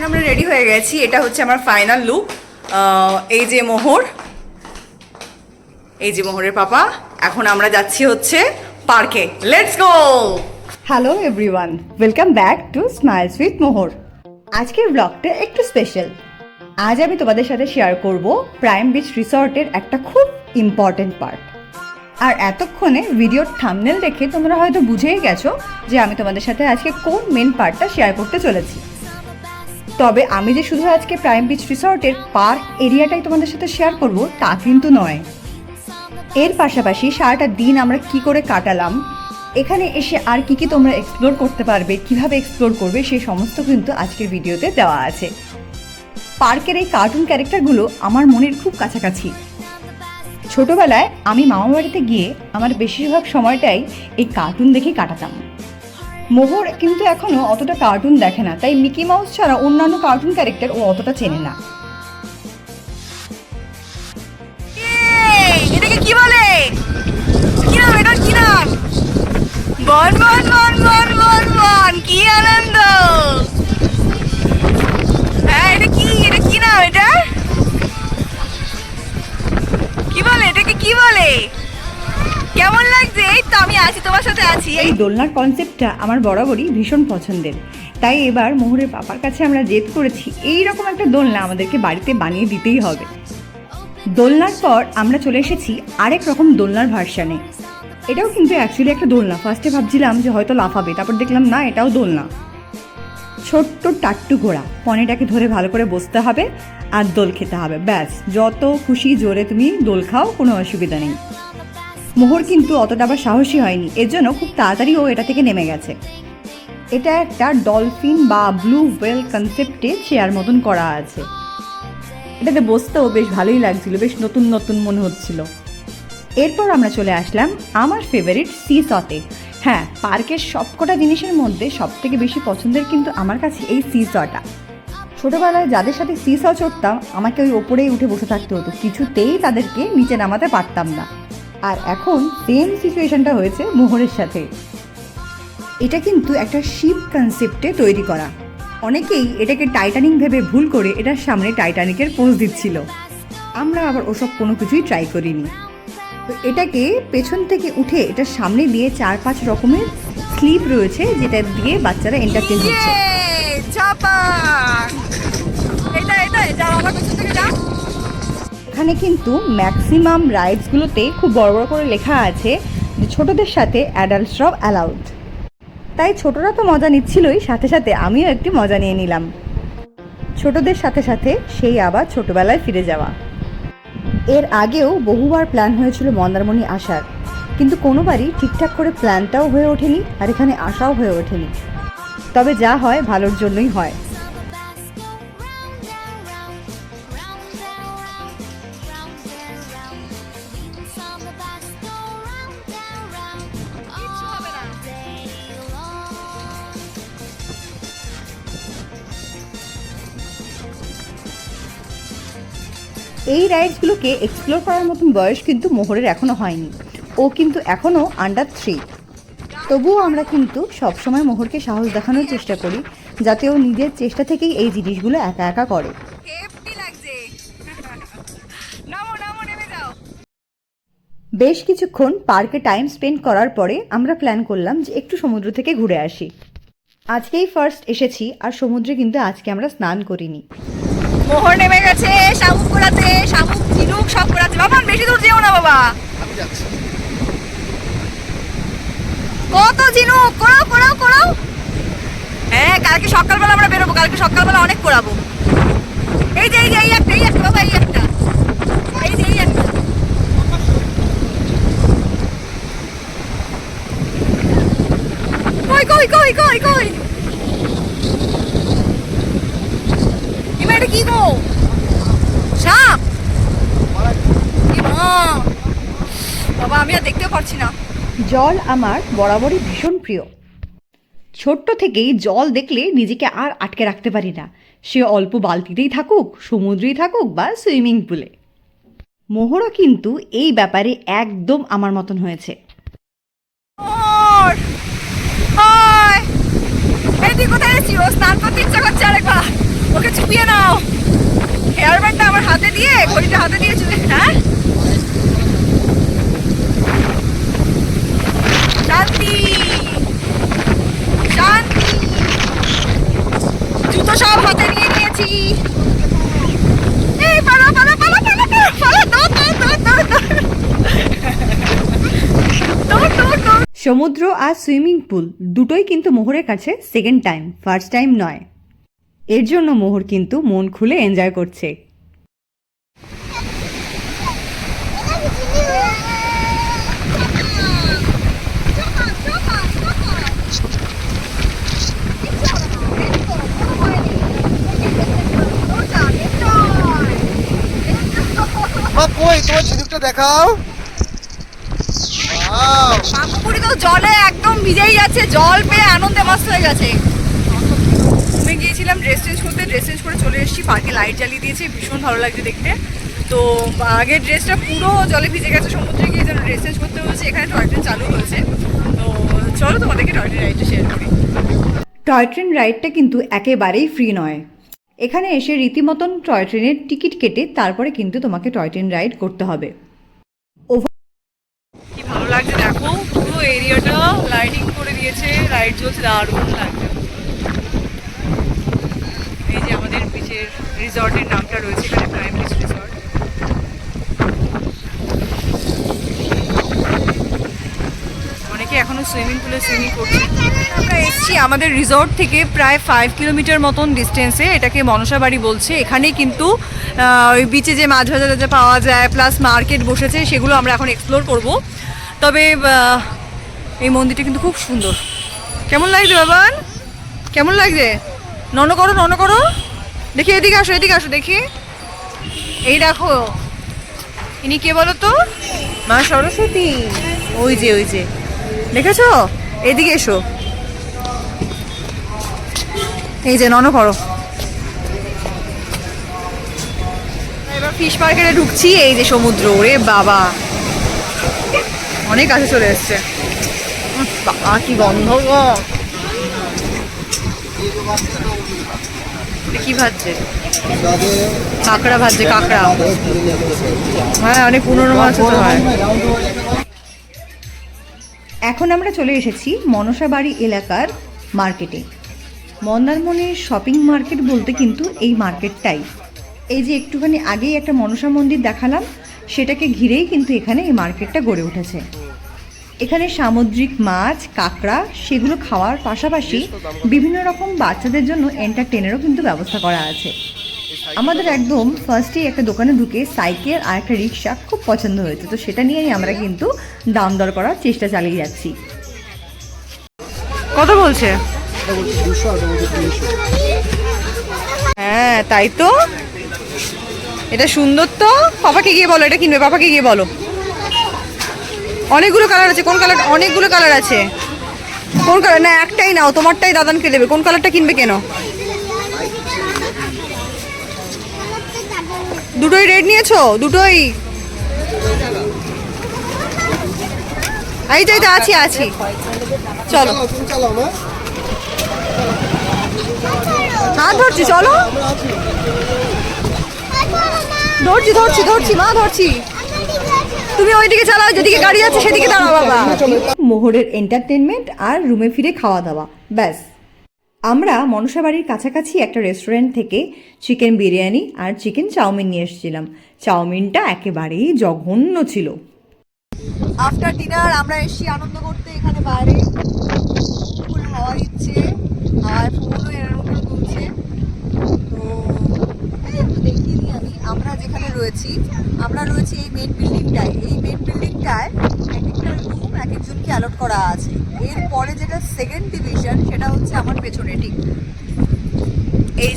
আমরা রেডি হয়ে গেছি। এটা হচ্ছে আমার ফাইনাল লুক। এই যে মোহর, এই যে মোহরের পাপা। এখন আমরা যাচ্ছি হচ্ছে পার্কে। Let's go. Hello everyone, welcome back to smiles with Mohor. আজকের ব্লগটা একটু স্পেশাল। আজ আমি তোমাদের সাথে শেয়ার করব প্রাইম বিচ রিসর্টের একটা খুব ইম্পর্টেন্ট পার্ট। আর এতক্ষণে ভিডিওর থাম্বনেল দেখে তোমরা হয়তো বুঝেই গেছো যে আমি তোমাদের সাথে আজকে কোন মেন পার্টটা শেয়ার করতে চলেছি। তবে আমি যে শুধু আজকে প্রাইম বিচ রিসর্টের পার্ক এরিয়াটাই তোমাদের সাথে শেয়ার করব তা কিন্তু নয়। এর পাশাপাশি সারাটা দিন আমরা কি করে কাটালাম, এখানে এসে আর কি কি তোমরা এক্সপ্লোর করতে পারবে, কিভাবে এক্সপ্লোর করবে, সেই সমস্ত কিন্তু আজকের ভিডিওতে দেওয়া আছে। পার্কের এই কার্টুন ক্যারেক্টারগুলো আমার মনের খুব কাছাকাছি। ছোটবেলায় আমি মামা বাড়িতে গিয়ে আমার বেশিরভাগ সময়টাই এই কার্টুন দেখেই কাটাতাম। মোহর কিন্তু এখনো অতটা কার্টুন দেখে না, তাই মিকি মাউস ছাড়া অন্যান্য কার্টুন ক্যারেক্টার ও অতটা চেনে না। এটাকে কি বলে? কি নাম এটা? কি নাম? বন বন বন বন বন বন, কি আনন্দ! হ্যাঁ, এটা কি? এটা কি নাম? এটা কি বলে? এটাকে কি বলে? কেমন লাগছে? এই তো আমি আছি, তোমার সাথে আছি। এই দোলনার কনসেপ্টটা আমার বরাবরই ভীষণ পছন্দের, তাই এবার মোহরের পাপার কাছে আমরা জেদ করেছি এই রকম একটা দোলনা আমাদেরকে বাড়িতে বানিয়ে দিতেই হবে। দোলনার পর আমরা চলে এসেছি আরেক রকম দোলনার ভার্সানে। এটাও কিন্তু অ্যাকচুয়ালি একটা দোলনা। ফার্স্টে ভাবছিলাম যে হয়তো লাফাবে, তারপর দেখলাম না, এটাও দোলনা। ছোট্ট টাট্টু ঘোড়া, পনিটাকে ধরে ভালো করে বসতে হবে আর দোল খেতে হবে, ব্যাস। যত খুশি জোরে তুমি দোল খাও, কোনো অসুবিধা নেই। মোহর কিন্তু অতটা আবার সাহসী হয়নি, এর জন্য খুব তাড়াতাড়ি ও এটা থেকে নেমে গেছে। এটা একটা ডলফিন বা ব্লু ওয়েল কনসেপ্টে চেয়ার মতন করা আছে। এটাতে বসতেও বেশ ভালোই লাগছিল, বেশ নতুন নতুন মনে হচ্ছিল। এরপর আমরা চলে আসলাম আমার ফেভারিট সি সতে। হ্যাঁ, পার্কের সবকটা জিনিসের মধ্যে সব থেকে বেশি পছন্দের কিন্তু আমার কাছে এই সি সটা। ছোটোবেলায় যাদের সাথে সি স চড়তাম, আমাকে ওই ওপরেই উঠে বসে থাকতে হতো, কিছুতেই তাদেরকে নিচে নামাতে পারতাম না। আর এখন সেম সিচুয়েশনটা হয়েছে মোহরের সাথে। এটা কিন্তু একটা শিপ কনসেপ্টে তৈরি করা। অনেকেই এটাকে টাইটানিক ভেবে ভুল করে এটার সামনে টাইটানিকের পোজ দিচ্ছিল। আমরা আবার ওসব কোনো কিছুই ট্রাই করিনি। তো এটাকে পেছন থেকে উঠে এটার সামনে দিয়ে 4-5 রকমের স্লিপ রয়েছে, যেটা দিয়ে বাচ্চারা এন্টারটেইন হচ্ছে। এখানে কিন্তু ম্যাক্সিমাম রাইডসগুলোতে খুব বড় বড় করে লেখা আছে যে ছোটদের সাথে অ্যাডাল্টসরাও অ্যালাউড। তাই ছোটরা তো মজা নিচ্ছিলই, সাথে সাথে আমিও একটি মজা নিয়ে নিলাম। ছোটদের সাথে সাথে সেই আবার ছোটবেলায় ফিরে যাওয়া। এর আগেও বহুবার প্ল্যান হয়েছিল মন্দারমণি আসার, কিন্তু কোনোবারই ঠিকঠাক করে প্ল্যানটাও হয়ে ওঠেনি আর এখানে আসাও হয়ে ওঠেনি। তবে যা হয় ভালোর জন্যই হয়। এই রাইডসগুলোকে এক্সপ্লোর করার মতন বয়স কিন্তু মোহরের এখনও হয়নি। ও কিন্তু এখনও আন্ডার 3। তবুও আমরা কিন্তু সবসময় মোহরকে সাহস দেখানোর চেষ্টা করি, যাতে ও নিজের চেষ্টা থেকেই এই জিনিসগুলো একা একা করে। বেশ কিছুক্ষণ পার্কে টাইম স্পেন্ড করার পরে আমরা প্ল্যান করলাম যে একটু সমুদ্র থেকে ঘুরে আসি। আজকেই ফার্স্ট এসেছি আর সমুদ্রে কিন্তু আজকে আমরা স্নান করিনি। মোহর নেমে গেছে শামুক পোড়াতে, শামুক ঝিনুক সব পোড়াতে। বাবা বেশি দূর যেও না বাবা, আমি যাচ্ছি। কত ঝিনুক, কোড়াও কোড়াও কোড়াও। হ্যাঁ, কালকে সকালবেলা আমরা বেরোবো, কালকে সকালবেলা অনেক কোড়াবো। এই যে এই একটা বাবা, এই একটা, এই যে এই একটা। কই কই কই কই কই এটা কি গো? সাপ? বাবা আমি আর দেখতেও পারছি না। জল আমার বরাবরই ভীষণ প্রিয়। ছোট্ট থেকেই জল দেখলে নিজেকে আর আটকে রাখতে পারি না, সে অল্প বালতিতেই থাকুক, সমুদ্রেই থাকুক বা সুইমিং পুলে। মোহরও কিন্তু এই ব্যাপারে একদম আমার মতন হয়েছে। কোথায় স্নান করতে ইচ্ছা করছে আরেকবার। ওকে চুপিয়ে নাও, হেয়ার ব্যান্ডটা আমার হাতে দিয়ে, ঘড়িটা হাতে দিয়ে চুপে। হ্যাঁ শান্তি শান্তি, জুতো সব হাতে নিয়ে নিয়েছি। এই পালা পালা পালা পালা পালা পালা, সমুদ্র আর সুইমিং পুল দুটোই কিন্তু মোহরের কাছে সেকেন্ড টাইম, ফার্স্ট টাইম নয়। এর জন্য মোহর কিন্তু মন খুলে এনজয় করছে। কই তোমার ঝিনুকটা দেখাও। পাকুপুরি তো জলে একদম ভিজেই যাচ্ছে, জল পেয়ে আনন্দে মস্ত হয়ে গেছে। আমি গিয়েছিলাম ড্রেস চেঞ্জ করতে, ড্রেস চেঞ্জ করে চলে এসেছি, পার্কে লাইট জ্বালিয়ে দিয়েছে, ভীষণ ভালো লাগছে দেখতে। তো আগের ড্রেসটা পুরো জলে ভিজে গেছে, সমুদ্রে গিয়ে যেন ড্রেস চেঞ্জ করতে হয়েছে। এখানে টয় ট্রেন চালু হয়েছে, তো চলো তোমাদেরকে টয় ট্রেন রাইডটা শেয়ার করি। টয় ট্রেন রাইডটা কিন্তু একেবারেই ফ্রি নয়। এখানে এসে রীতিমতন টয় ট্রেনের টিকিট কেটে তারপরে কিন্তু তোমাকে টয় ট্রেন রাইড করতে হবে। কি ভালো লাগছে দেখো, পুরো এরিয়াটা লাইটিং করে দিয়েছে, লাইট জ্বলছে, দারুণ লাগছে। এই যে আমাদের বিচের রিসর্টের নামটা রয়েছে এখানে, প্রাইম বিচ রিসর্ট। অনেকে এখনো সুইমিং পুলে সুইমিং করছে। আমরা এসেছি আমাদের রিসর্ট থেকে প্রায় 5 কিলোমিটার মতন ডিস্টেন্সে, এটাকে মনসাবাড়ি বলছে। এখানে কিন্তু ওই বিচে যে মাছ ভাজা টাজা পাওয়া যায়, প্লাস মার্কেট বসেছে, সেগুলো আমরা এখন এক্সপ্লোর করব। তবে এই মন্দিরটা কিন্তু খুব সুন্দর। কেমন লাগছে বাবান, কেমন লাগছে? নন করো নন করো, দেখি এদিকে আসো, এদিকে আসো দেখি। এই দেখো, ইনি কে বলো তো? মা সরস্বতী। ওই যে ওই যে দেখেছো, এদিকে এসো, এই যে নন করো। এবার ফিশ মার্কেটে ঢুকছি, এই যে সমুদ্র, ওরে বাবা অনেক কাছে চলে এসছে। বাবা কি গন্ধ গো। কি ভাজছে? কাঁকড়া ভাজছে, কাঁকড়া। হ্যাঁ অনেক পুরনো মাছ তো হয়। এখন আমরা চলে এসেছি মনসাবাড়ি এলাকার মার্কেটে। মন্দারমণির শপিং মার্কেট বলতে কিন্তু এই মার্কেটটাই। এই যে একটুখানি আগেই একটা মনসা মন্দির দেখালাম, সেটাকে ঘিরেই কিন্তু এখানে এই মার্কেটটা গড়ে উঠেছে। এখানে সামুদ্রিক মাছ, কাঁকড়া সেগুলো খাওয়ার পাশাপাশি বিভিন্ন রকম বাচ্চাদের জন্য এন্টারটেনেরও কিন্তু ব্যবস্থা করা আছে। আমাদের একদম ফার্স্টেই একটা দোকানে ঢুকে সাইকেল আর একটা রিক্সা খুব পছন্দ হয়েছে, তো সেটা নিয়েই আমরা কিন্তু দাম দর করার চেষ্টা চালিয়ে যাচ্ছি। কত বলছে? হ্যাঁ তাই তো, এটা সুন্দর তো। পাপাকে গিয়ে বলো এটা কিনবে, পাপাকে গিয়ে বলো। অনেকগুলো কালার আছে, কোন কালার? অনেকগুলো কালার আছে, কোন কালার? না একটাই নাও, তোমারটাই দাদানকে দেবে। কোন কালারটা কিনবে কেন? দুটোই রেড নিয়েছো? দুটোই? এই তো আছি আছি, চলো হাত ধরছি, চলো ধরছি ধরছি ধরছি মা, ধরছি। তুমি ওইদিকে চালাও, যেদিকে গাড়ি আছে সেদিকে দাঁড়াও বাবা। মোহরের এন্টারটেনমেন্ট আর রুমে ফিরে খাওয়া দাওয়া, ব্যাস। আমরা মনসাবাড়ির কাছাকাছি একটা রেস্টুরেন্ট থেকে চিকেন বিরিয়ানি আর চিকেন চাউমিন নিয়ে এসেছিলাম। চাউমিনটা একেবারেই জঘন্য ছিল। আফটার ডিনার আমরা এসেছি আনন্দ করতে এখানে বাইরে, ফুল হাওয়া দিচ্ছে আর ফুলও এর উপরে তুলছে। তো দেখিয়ে দিই আমি, আমরা যেখানে রয়েছি, আমরা রয়েছি এই মেন বিল্ডিংটায়। এই মেন বিল্ডিংটায় এক একটা রুম এক একজনকে অ্যালট করা আছে। এরপরে যেটা সেকেন্ড ডিভিশন, সেটা হচ্ছে আমার পেছনে ঠিক এই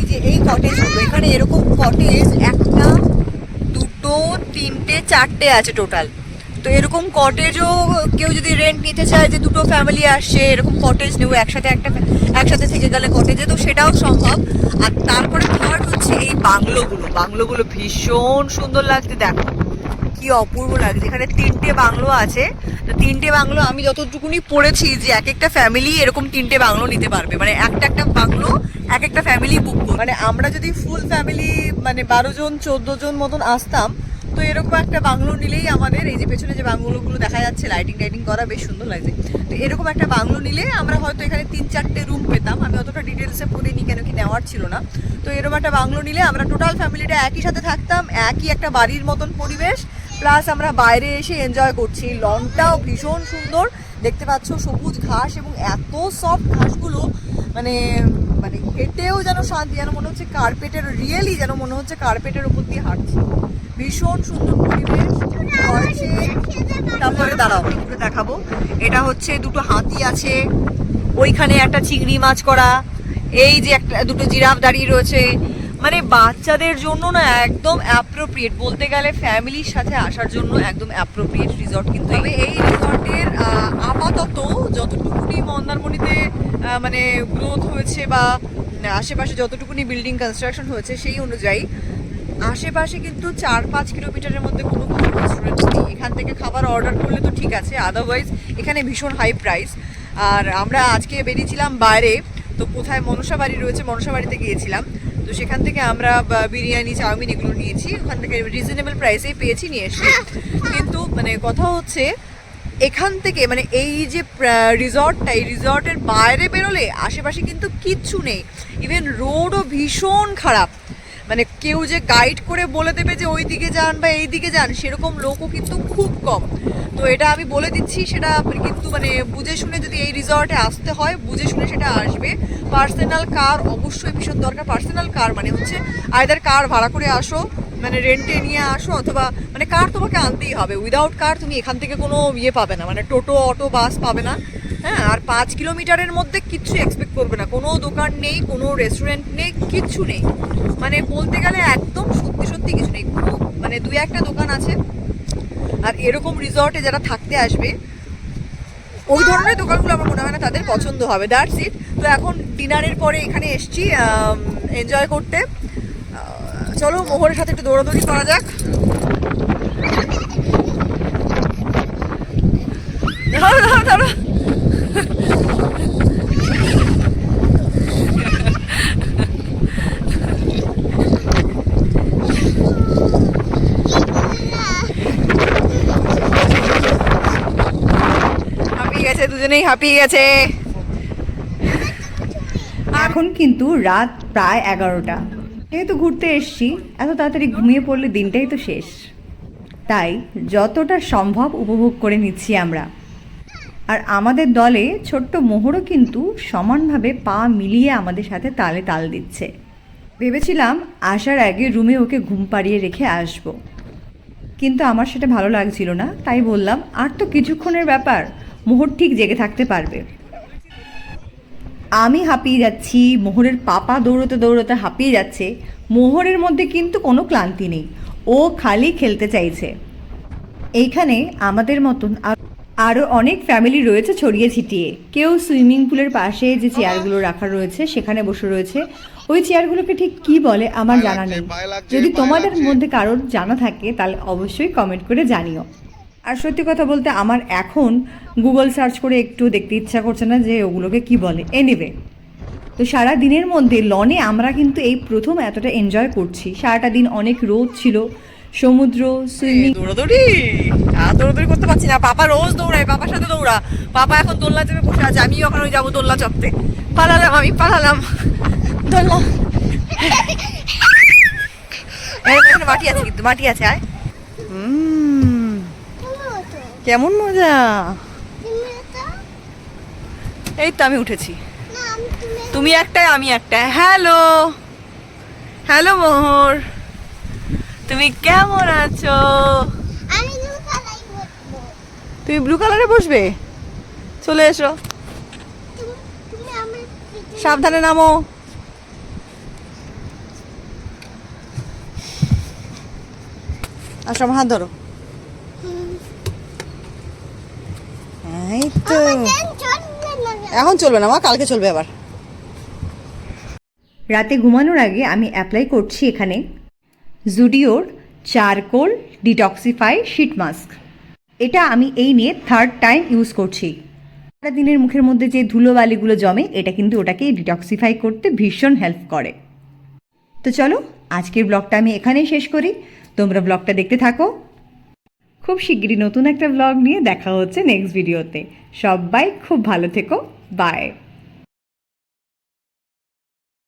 যে এই কটেজগুলো। এখানে এরকম কটেজ একটা, দুটো, তিনটে, চারটে আছে টোটাল। তো এরকম কটেজও কেউ যদি রেন্ট নিতে চায়, যে দুটো ফ্যামিলি আসছে এরকম কটেজ নেব একসাথে থেকে গেলে কটেজে, তো সেটাও সম্ভব। আর তারপরে থার্ড হচ্ছে এই বাংলোগুলো। বাংলোগুলো ভীষণ সুন্দর লাগছে, দেখো কি কি অপূর্ব লাগছে। এখানে 3টে বাংলো আছে, তো 3টে বাংলো আমি যতটুকুনি পড়েছি যে এক একটা ফ্যামিলি এরকম 3টে বাংলো নিতে পারবে, মানে একটা বাংলো এক একটা ফ্যামিলি বুক করবে। মানে আমরা যদি ফুল ফ্যামিলি মানে 12 জন 14 জন মতন আসতাম, তো এরকম একটা বাংলো নিলেই আমাদের, এই যে পেছনে যে বাংলোগুলো দেখা যাচ্ছে লাইটিং টাইটিং করা বেশ সুন্দর লাগছে, তো এরকম একটা বাংলো নিলে আমরা হয়তো এখানে 3-4টে রুম পেতাম। আমি অতটা ডিটেলসে পড়িনি, কেন কি নেওয়ার ছিল না। তো এরকম একটা বাংলো নিলে আমরা টোটাল ফ্যামিলিটা একই সাথে থাকতাম, একই একটা বাড়ির মতন পরিবেশ, প্লাস আমরা বাইরে এসে এনজয় করছি। লনটাও ভীষণ সুন্দর দেখতে পাচ্ছ, সবুজ ঘাস এবং এত সফট ঘাসগুলো, মানে মানে হেঁটেও যেন শান্তি, যেন মনে হচ্ছে কার্পেটের, রিয়েলি যেন মনে হচ্ছে কার্পেটের উপর দিয়ে হাঁটছি। ভীষণ সুন্দর পরিবেশ হয়েছে। তারপরে দাঁড়াও একটু দেখাবো, এটা হচ্ছে দুটো হাতি আছে, ওইখানে একটা চিংড়ি মাছ করা, এই যে একটা দুটো জিরাফ দাঁড়িয়ে রয়েছে। মানে বাচ্চাদের জন্য না একদম অ্যাপ্রোপ্রিয়েট, বলতে গেলে ফ্যামিলির সাথে আসার জন্য একদম অ্যাপ্রোপ্রিয়েট রিসর্ট। কিন্তু তবে এই রিসর্টের আপাতত যতটুকুনি মন্দারমণিতে মানে গ্রোথ হয়েছে বা আশেপাশে যতটুকুনি বিল্ডিং কনস্ট্রাকশন হয়েছে সেই অনুযায়ী আশেপাশে কিন্তু 4-5 কিলোমিটারের মধ্যে কোনো রেস্টুরেন্ট নেই। এখান থেকে খাবার অর্ডার করলে তো ঠিক আছে, আদারওয়াইজ এখানে ভীষণ হাই প্রাইস। আর আমরা আজকে বেরিয়েছিলাম বাইরে, তো কোথায় মনসা বাড়ি রয়েছে, মনসা বাড়িতে গিয়েছিলাম, তো সেখান থেকে আমরা বিরিয়ানি চাউমিন এগুলো নিয়েছি, ওখান থেকে রিজনেবল প্রাইসেই পেয়েছি, নিয়ে এসেছি। কিন্তু মানে কথা হচ্ছে এখান থেকে মানে এই যে রিসর্টটা, এই রিসর্টের বাইরে বেরোলে আশেপাশে কিন্তু কিচ্ছু নেই, ইভেন রোডও ভীষণ খারাপ। মানে কেউ যে গাইড করে বলে দেবে যে ওই দিকে যান বা এই দিকে যান, সেরকম লোকও কিন্তু খুব কম। তো এটা আমি বলে দিচ্ছি, সেটা কিন্তু মানে বুঝে শুনে যদি এই রিসর্টে আসতে হয়, বুঝে শুনে সেটা আসবে। পার্সোনাল কার অবশ্যই ভীষণ দরকার। পার্সোনাল কার মানে হচ্ছে আইদার কার ভাড়া করে আসো, মানে রেন্টে নিয়ে আসো, অথবা মানে কার তোমাকে আনতেই হবে। উইদাউট কার তুমি এখান থেকে কোনো ইয়ে পাবে না, মানে টোটো অটো বাস পাবে না। হ্যাঁ, আর 5 কিলোমিটারের মধ্যে কিচ্ছু এক্সপেক্ট করবে না, কোনো দোকান নেই, কোনো রেস্টুরেন্ট নেই, কিচ্ছু নেই। মানে বলতে গেলে একদম সত্যি সত্যি কিছু নেই, খুব মানে 2-1টা দোকান আছে। আর এরকম রিসর্টে যারা থাকতে আসবে, ওই ধরনের দোকানগুলো আমার মনে হয় না তাদের পছন্দ হবে। That's it. তো এখন ডিনারের পরে এখানে এসছি এনজয় করতে। চলো মোহরের সাথে একটু দৌড়াদৌড়ি করা যাক। ধরো ধরো ধরো। হাঁপিয়ে গেছে, দুজনেই হাঁপিয়ে গেছে। এখন কিন্তু রাত প্রায় 11টা। যেহেতু ঘুরতে এসছি, এত তাড়াতাড়ি ঘুমিয়ে পড়লে দিনটাই তো শেষ, তাই যতটা সম্ভব উপভোগ করে নিচ্ছি আমরা। আর আমাদের দলে ছোট্ট মোহরও কিন্তু সমানভাবে পা মিলিয়ে আমাদের সাথে তালে তাল দিচ্ছে। ভেবেছিলাম আসার আগে রুমে ওকে ঘুম পাড়িয়ে রেখে আসবো, কিন্তু আমার সেটা ভালো লাগছিল না, তাই বললাম আর তো কিছুক্ষণের ব্যাপার, মোহর ঠিক জেগে থাকতে পারবে। আমি হাঁপিয়ে যাচ্ছি, মোহরের পাপা দৌড়তে দৌড়তে হাঁপিয়ে যাচ্ছে। মোহরের মধ্যে কিন্তু কোনো ক্লান্তি নেই, ও খালি খেলতে চাইছে। এইখানে আমাদের মতন আরও অনেক ফ্যামিলি রয়েছে ছড়িয়ে ছিটিয়ে। কেউ সুইমিং পুলের পাশে যে চেয়ারগুলো রাখা রয়েছে সেখানে বসে রয়েছে। ওই চেয়ারগুলোকে ঠিক কী বলে আমার জানা নেই, যদি তোমাদের মধ্যে কারোর জানা থাকে তাহলে অবশ্যই কমেন্ট করে জানিও। আর সত্যি কথা বলতে আমার এখন গুগল সার্চ করে একটু দেখতে ইচ্ছা করছে না যে ওগুলোকে কি বলে। এনিওয়ে, তো সারা দিনের মধ্যে লনে আমরা কিন্তু এই প্রথম এতটা এনজয় করছি। সারাটা দিন অনেক রোদ ছিল, সমুদ্র, সুইমিং। দৌড়াদৌড়ি আর দৌড়াদৌড়ি করতে পারছি না, পাপা রোজ দৌড়ায়, পাপার সাথে দৌড়া। পাপা এখন দোলনা চেপে বসে আছে, আমিও এখন ওই যাবো দোলনা চাপতে। পালালাম, আমি পালালাম দোলনা। এখানে মাটি আছে, কিন্তু মাটি আছে। আয়, কেমন মজা। এই তো আমি উঠেছি, তুমি একটাই আমি একটা। হ্যালো হ্যালো মোহর, তুমি কেমন আছো? তুমি ব্লু কালারে বসবে? চলে এসো, সাবধানে নামো। আসো, আমার হাত ধরো। এই তো, এখন চলবে না মা, কালকে চলবে আবার। রাতে ঘুমানোর আগে আমি অ্যাপ্লাই করছি এখানে জুডিওর চারকোল ডিটক্সিফাই শিট মাস্ক। এটা আমি এই নিয়ে 3rd টাইম ইউজ করছি। সারাদিনের মুখের মধ্যে যে ধুলোবালিগুলো জমে এটা কিন্তু ওটাকে ডিটক্সিফাই করতে ভীষণ হেল্প করে। তো চলো আজকের ব্লগটা আমি এখানেই শেষ করি, তোমরা ব্লগটা দেখতে থাকো। খুব শিগগিরই নতুন একটা ব্লগ নিয়ে দেখা হচ্ছে নেক্সট ভিডিওতে। সবাই খুব ভালো থেকো, বাই।